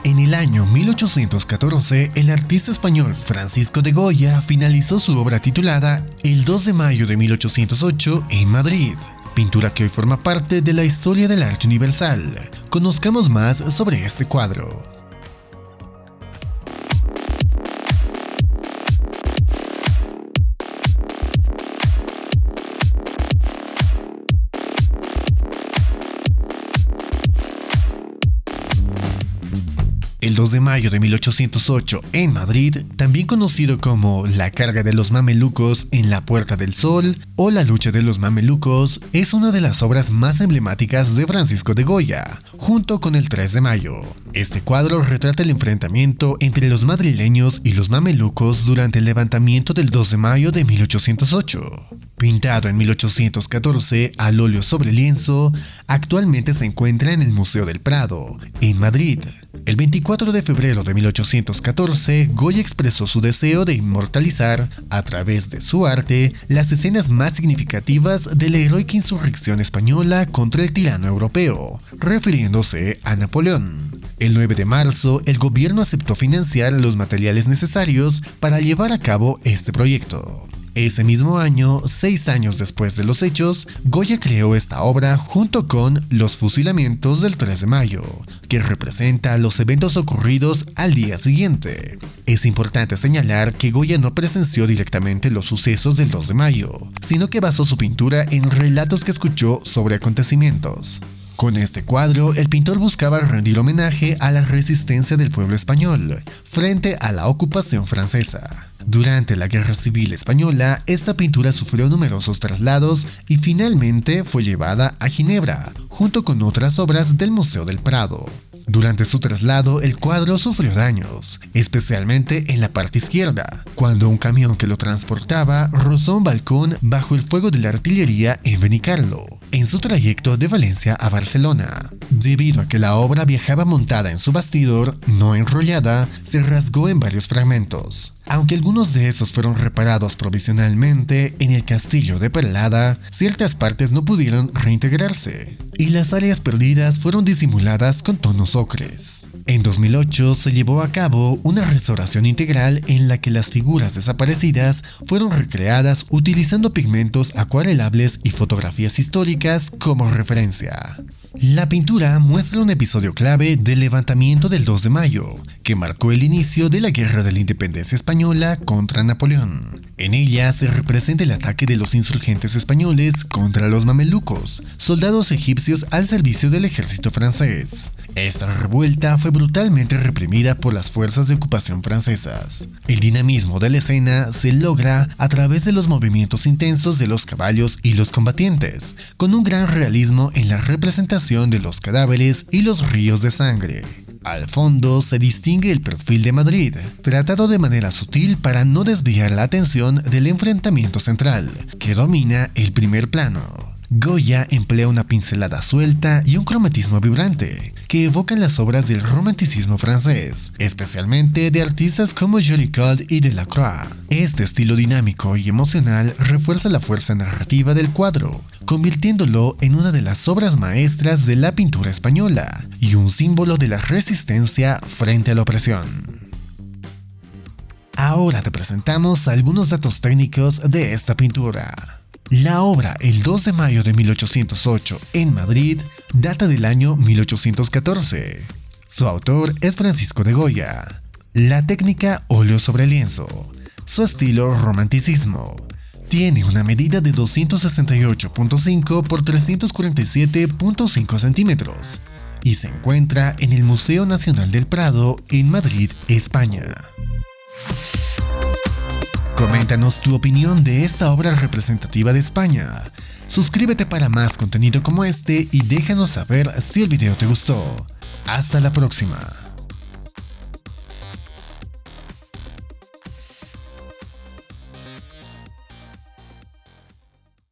En el año 1814, el artista español Francisco de Goya finalizó su obra titulada El 2 de mayo de 1808 en Madrid, pintura que hoy forma parte de la historia del arte universal. Conozcamos más sobre este cuadro. El 2 de mayo de 1808 en Madrid, también conocido como La carga de los mamelucos en la Puerta del Sol o La lucha de los mamelucos, es una de las obras más emblemáticas de Francisco de Goya, junto con el 3 de mayo. Este cuadro retrata el enfrentamiento entre los madrileños y los mamelucos durante el levantamiento del 2 de mayo de 1808. Pintado en 1814 al óleo sobre lienzo, actualmente se encuentra en el Museo del Prado, en Madrid. El 24 de febrero de 1814, Goya expresó su deseo de inmortalizar, a través de su arte, las escenas más significativas de la heroica insurrección española contra el tirano europeo, refiriéndose a Napoleón. El 9 de marzo, el gobierno aceptó financiar los materiales necesarios para llevar a cabo este proyecto. Ese mismo año, 6 años después de los hechos, Goya creó esta obra junto con Los fusilamientos del 3 de mayo, que representa los eventos ocurridos al día siguiente. Es importante señalar que Goya no presenció directamente los sucesos del 2 de mayo, sino que basó su pintura en relatos que escuchó sobre acontecimientos. Con este cuadro, el pintor buscaba rendir homenaje a la resistencia del pueblo español frente a la ocupación francesa. Durante la Guerra Civil Española, esta pintura sufrió numerosos traslados y finalmente fue llevada a Ginebra, junto con otras obras del Museo del Prado. Durante su traslado, el cuadro sufrió daños, especialmente en la parte izquierda, cuando un camión que lo transportaba rozó un balcón bajo el fuego de la artillería en Benicarló, en su trayecto de Valencia a Barcelona. Debido a que la obra viajaba montada en su bastidor, no enrollada, se rasgó en varios fragmentos. Aunque algunos de esos fueron reparados provisionalmente en el castillo de Perlada, ciertas partes no pudieron reintegrarse, y las áreas perdidas fueron disimuladas con tonos ocres. En 2008 se llevó a cabo una restauración integral en la que las figuras desaparecidas fueron recreadas utilizando pigmentos acuarelables y fotografías históricas como referencia. La pintura muestra un episodio clave del levantamiento del 2 de mayo, que marcó el inicio de la Guerra de la Independencia Española contra Napoleón. En ella se representa el ataque de los insurgentes españoles contra los mamelucos, soldados egipcios al servicio del ejército francés. Esta revuelta fue brutalmente reprimida por las fuerzas de ocupación francesas. El dinamismo de la escena se logra a través de los movimientos intensos de los caballos y los combatientes, con un gran realismo en la representación de los cadáveres y los ríos de sangre. Al fondo se distingue el perfil de Madrid, tratado de manera sutil para no desviar la atención del enfrentamiento central, que domina el primer plano. Goya emplea una pincelada suelta y un cromatismo vibrante, que evocan las obras del romanticismo francés, especialmente de artistas como Jolicoeur y Delacroix. Este estilo dinámico y emocional refuerza la fuerza narrativa del cuadro, convirtiéndolo en una de las obras maestras de la pintura española y un símbolo de la resistencia frente a la opresión. Ahora te presentamos algunos datos técnicos de esta pintura. La obra El 2 de mayo de 1808 en Madrid data del año 1814. Su autor es Francisco de Goya. La técnica óleo sobre lienzo. Su estilo romanticismo. Tiene una medida de 268.5 por 347.5 centímetros y se encuentra en el Museo Nacional del Prado en Madrid, España. Coméntanos tu opinión de esta obra representativa de España. Suscríbete para más contenido como este y déjanos saber si el video te gustó. Hasta la próxima.